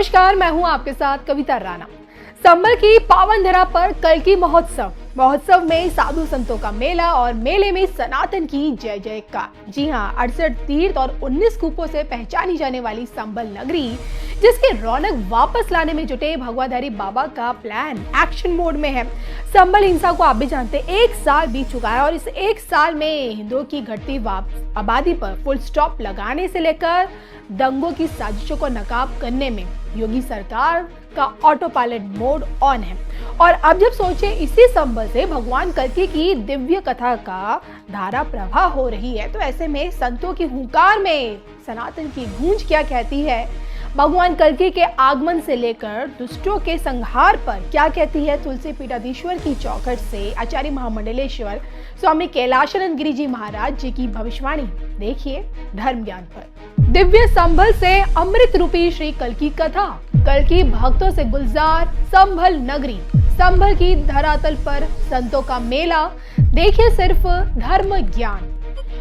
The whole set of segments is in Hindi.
नमस्कार, मैं हूं आपके साथ कविता राणा। संभल की पावन धरा पर कल्कि महोत्सव में साधु संतों का मेला और मेले में सनातन की जय जयकार। जी हां, 68 तीर्थ और 19 कूपों से पहचानी जाने वाली संभल नगरी, जिसकी रौनक वापस लाने में जुटे भगवाधारी बाबा का प्लान एक्शन मोड में है। संभल हिंसा को आप भी जानते हैं, 1 साल बीत चुका है और इस 1 साल में हिंदुओं की घटती आबादी पर फुल स्टॉप लगाने से लेकर दंगों की साजिशों को नकाब करने में योगी सरकार का ऑटो पायलट मोड ऑन है। और अब जब सोचे इसी संभल से भगवान कल्कि की दिव्य कथा का धारा प्रवाह हो रही है, तो ऐसे में संतों की हुंकार में सनातन की गूंज क्या कहती है, भगवान कल्कि के आगमन से लेकर दुष्टों के संहार पर क्या कहती है तुलसी पीठाधीश्वर की चौखट से आचार्य महामंडलेश्वर स्वामी कैलाशानंद गिरी जी महाराज जी की भविष्यवाणी। देखिए धर्म ज्ञान पर। दिव्य संभल से अमृत रूपी श्री कल्कि कथा, कल्कि भक्तों से गुलजार संभल नगरी, संभल की धरातल पर संतों का मेला, देखिए सिर्फ धर्म ज्ञान।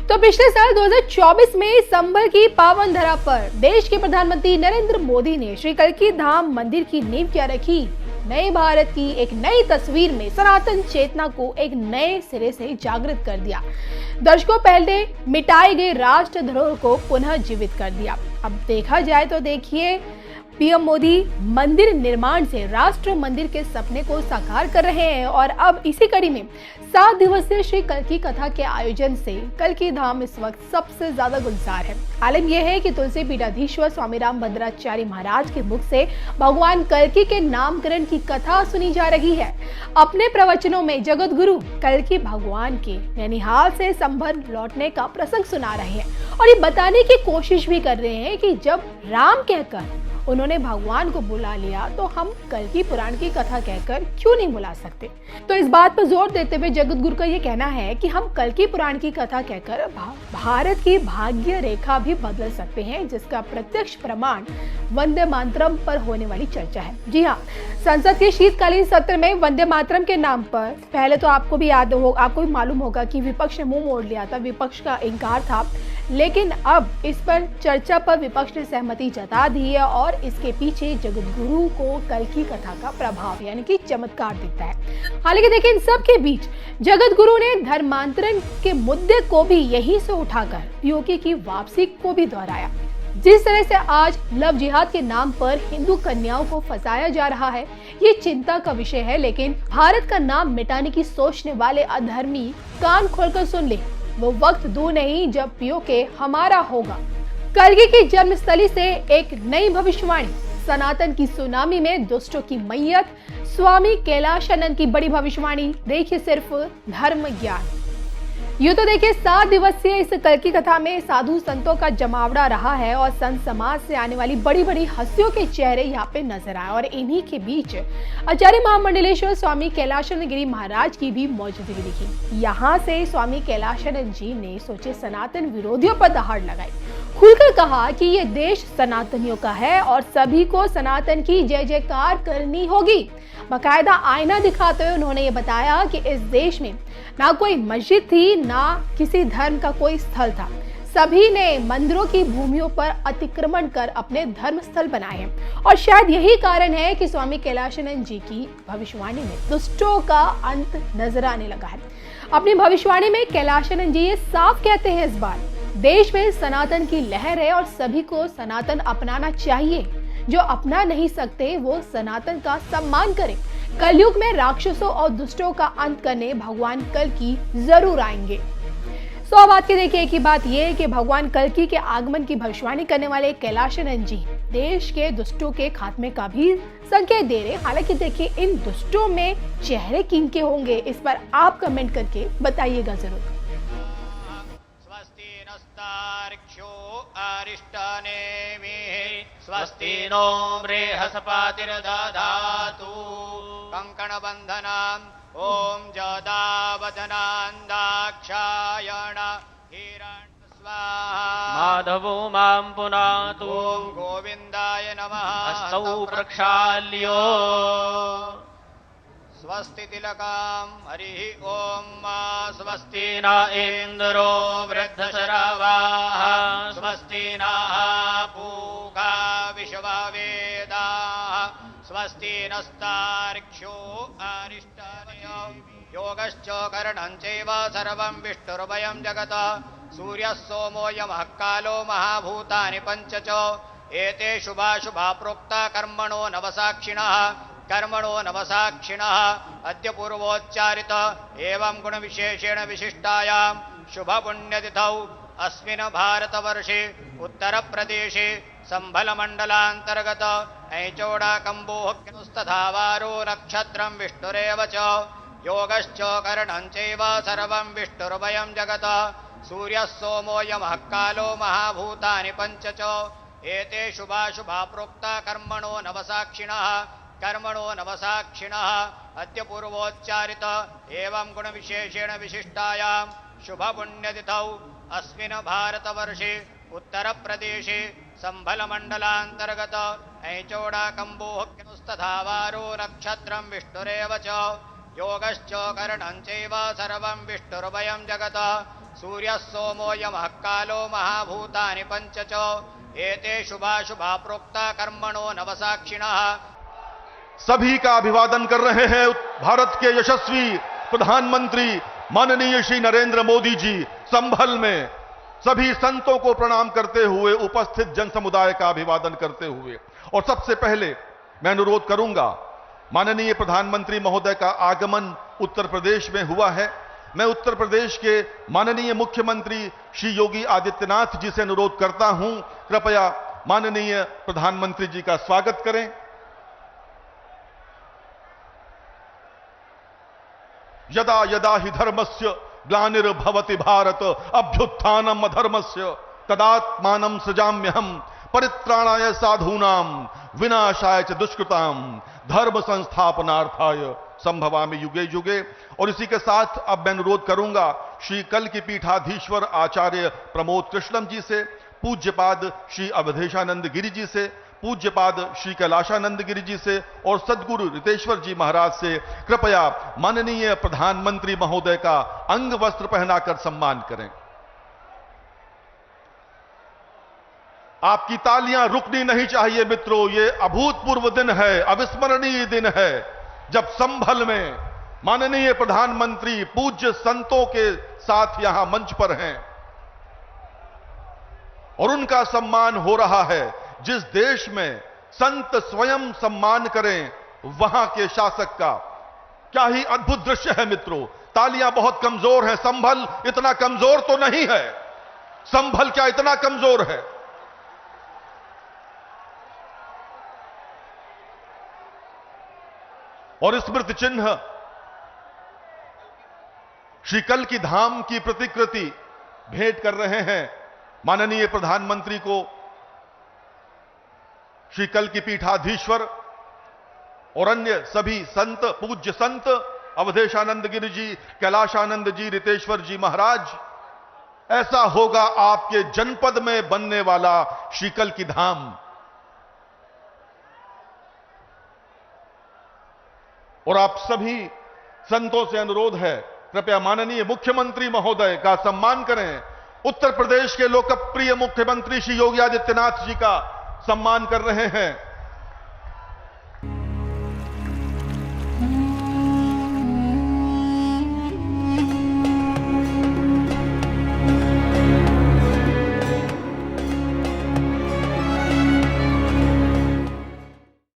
तो पिछले साल 2024 में संभल की पावन धरा पर देश के प्रधानमंत्री नरेंद्र मोदी ने श्री कल्कि धाम मंदिर की नींव क्या रखी। नए भारत की एक नई तस्वीर में सनातन चेतना को एक नए सिरे से जागृत कर दिया। दशकों पहले मिटाए गए राष्ट्र धरोहर को पुनः जीवित कर दिया। अब देखा जाए तो देखिए, पीएम मोदी मंदिर निर्माण से राष्ट्र मंदिर के सपने को साकार कर रहे हैं और अब इसी कड़ी में 7 दिवसीय श्री कल्कि कथा के आयोजन से कल्कि धाम इस वक्त सबसे ज्यादा गुलजार है। आलम यह है कि तुलसी पीठाधीश्वर स्वामी रामभद्राचार्य महाराज के मुख से भगवान कल्कि के नामकरण की कथा सुनी जा रही है। अपने प्रवचनों में जगत गुरु कल्कि भगवान के नैनीहाल से संभल लौटने का प्रसंग सुना रहे हैं और ये बताने की कोशिश भी कर रहे हैं कि जब राम कहकर उन्होंने भगवान को बुला लिया तो हम कल्कि पुराण की कथा कहकर क्यों नहीं बुला सकते। तो इस बात पर जोर देते हुए जगत गुरु का ये कहना है कि हम कल्कि पुराण की कथा कहकर भारत की भाग्य रेखा भी बदल सकते हैं, जिसका प्रत्यक्ष प्रमाण वंदे मातरम पर होने वाली चर्चा है। जी हाँ, संसद के शीतकालीन सत्र में वंदे मातरम के नाम पर पहले तो आपको भी मालूम होगा कि विपक्ष ने मुंह मोड़ लिया था, विपक्ष का इनकार था, लेकिन अब इस पर चर्चा पर विपक्ष ने सहमति जता दी है और इसके पीछे जगत गुरु को कल्कि कथा का प्रभाव यानी कि चमत्कार दिखता है। हालांकि देखिए, इन सब के बीच जगत गुरु ने धर्मांतरण के मुद्दे को भी यहीं से उठाकर पीओके की वापसी को भी दोहराया। जिस तरह से आज लव जिहाद के नाम पर हिंदू कन्याओं को फंसाया जा रहा है, ये चिंता का विषय है, लेकिन भारत का नाम मिटाने की सोचने वाले अधर्मी कान खोलकर सुन ले, वो वक्त दूर नहीं जब पीओके हमारा होगा। कल्कि की जन्मस्थली से एक नई भविष्यवाणी, सनातन की सुनामी में दुष्टों की मैयत, स्वामी कैलाशानंद की बड़ी भविष्यवाणी, देखिए सिर्फ धर्म ज्ञान। यूं तो देखिए 7 दिवसीय इस कल्कि कथा में साधु संतों का जमावड़ा रहा है और संत समाज से आने वाली बड़ी बड़ी हस्तियों के चेहरे यहाँ पे नजर आए और इन्हीं के बीच आचार्य महामंडलेश्वर स्वामी कैलाशानंद गिरी महाराज की भी मौजूदगी दिखी। यहाँ से स्वामी कैलाशानंद जी ने सोचे सनातन विरोधियों पर दहाड़ लगाई, खुलकर कहा कि ये देश सनातनियों का है और सभी को सनातन की जय जयकार करनी होगी। बाकायदा आईना दिखाते हुए उन्होंने ये बताया कि इस देश में ना कोई मस्जिद थी, ना किसी धर्म का कोई स्थल था, सभी ने मंदिरों की भूमियों पर अतिक्रमण कर अपने धर्म स्थल बनाए हैं और शायद यही कारण है कि स्वामी कैलाशानंद जी की भविष्यवाणी में दुष्टों का अंत नजर आने लगा है। अपनी भविष्यवाणी में कैलाशानंद जी ये साफ कहते हैं, इस बार देश में सनातन की लहर है और सभी को सनातन अपनाना चाहिए। जो अपना नहीं सकते वो सनातन का सम्मान करें। कलयुग में राक्षसों और दुष्टों का अंत करने भगवान कल्कि जरूर आएंगे। सो बात की देखिए, एक ही बात ये है कि भगवान कल्कि के आगमन की भविष्यवाणी करने वाले कैलाशानंद जी देश के दुष्टों के खात्मे का भी संकेत दे रहे। हालांकि देखिए, इन दुष्टों में चेहरे किनके होंगे, इस पर आप कमेंट करके बताइएगा जरूर। स्वस्ति नो बृहस्पतिर्दधातु कंकणबन्धनान् ॐ जदावदनान्दाक्षायण हिरण्य स्वाहा माधवो मां पुनातु ॐ गोविन्दाय नमः हस्तौ प्रक्षाल्यो स्वस्ति तिलकां हरिः ॐ स्वस्ति न इन्द्रो वृद्धशरावाः स्वस्ति नः पूषा विश्ववेदाः स्वस्ति नस्तार्क्ष्यो अरिष्टादय योगश्च करणं चैव सर्वं विष्णुर्वयं जगत् सूर्यः सोमो यमः कालो महाभूतानि पञ्च च एते शुभाशुभा प्रोक्ता कर्मणो नवसाक्षिणः अद्य पूर्वोच्चारित एवं गुणविशेषेण विशिष्टायां शुभपुण्यतिथौ अस्मिन् भारतवर्षे उत्तरप्रदेशे सम्भलमण्डलान्तर्गत ऐचोडाकम्बोहस्तथा वारो नक्षत्रं विष्णुरेव च योगश्च करणं चैव सर्वं विष्णुर्वयं जगत् सूर्यः सोमो यमः कालो महाभूतानि पञ्च च एते शुभाशुभा प्रोक्ता कर्मणो नवसाक्षिणः अद्य पूर्वोच्चारित एवं गुणविशेषेण विशिष्टायां शुभपुण्यतिथौ अस्मिन् भारतवर्षे उत्तरप्रदेशे सम्भलमण्डलान्तर्गत ऐचोडाकम्बोहस्तथा वारो नक्षत्रं विष्णुरेव च योगश्च करणं चैव सर्वं विष्णुर्वयं जगत् सूर्यः सोमो यमः कालो महाभूतानि पञ्च च एते शुभाशुभा प्रोक्ता कर्मणो नवसाक्षिणः। सभी का अभिवादन कर रहे हैं भारत के यशस्वी प्रधानमंत्री माननीय श्री नरेंद्र मोदी जी। संभल में सभी संतों को प्रणाम करते हुए उपस्थित जन समुदाय का अभिवादन करते हुए, और सबसे पहले मैं अनुरोध करूंगा, माननीय प्रधानमंत्री महोदय का आगमन उत्तर प्रदेश में हुआ है। मैं उत्तर प्रदेश के माननीय मुख्यमंत्री श्री योगी आदित्यनाथ जी से अनुरोध करता हूं, कृपया माननीय प्रधानमंत्री जी का स्वागत करें। यदा यदा हि धर्मस्य ग्लानिर्भवति भारत अभ्युत्थानम् अधर्मस्य तदात्मानं सृजाम्यहम् परित्राणाय साधूनां विनाशाय च दुष्कृतां धर्म संस्थापनार्थाय संभवामि युगे युगे। और इसी के साथ अब मैं अनुरोध करूंगा श्री कल की पीठाधीश्वर आचार्य प्रमोद कृष्णम जी से, पूज्यपाद श्री अवधेशानंद गिरि जी से, पूज्यपाद श्री कैलाशानंद गिरि जी से और सद्गुरु रितेश्वर जी महाराज से कृपया माननीय प्रधानमंत्री महोदय का अंग वस्त्र पहनाकर सम्मान करें। आपकी तालियां रुकनी नहीं चाहिए मित्रों। ये अभूतपूर्व दिन है, अविस्मरणीय दिन है जब संभल में माननीय प्रधानमंत्री पूज्य संतों के साथ यहां मंच पर हैं और उनका सम्मान हो रहा है। जिस देश में संत स्वयं सम्मान करें वहां के शासक का, क्या ही अद्भुत दृश्य है मित्रों। तालियां बहुत कमजोर हैं, संभल इतना कमजोर तो नहीं है। संभल क्या इतना कमजोर है? और स्मृति चिन्ह श्री कल की धाम की प्रतिकृति भेंट कर रहे हैं माननीय प्रधानमंत्री को श्री कल की पीठाधीश्वर और अन्य सभी संत, पूज्य संत अवधेशानंद गिरि जी, कैलाशानंद जी, रितेश्वर जी महाराज। ऐसा होगा आपके जनपद में बनने वाला श्री कल की धाम। और आप सभी संतों से अनुरोध है, कृपया माननीय मुख्यमंत्री महोदय का सम्मान करें। उत्तर प्रदेश के लोकप्रिय मुख्यमंत्री श्री योगी आदित्यनाथ जी का सम्मान कर रहे हैं।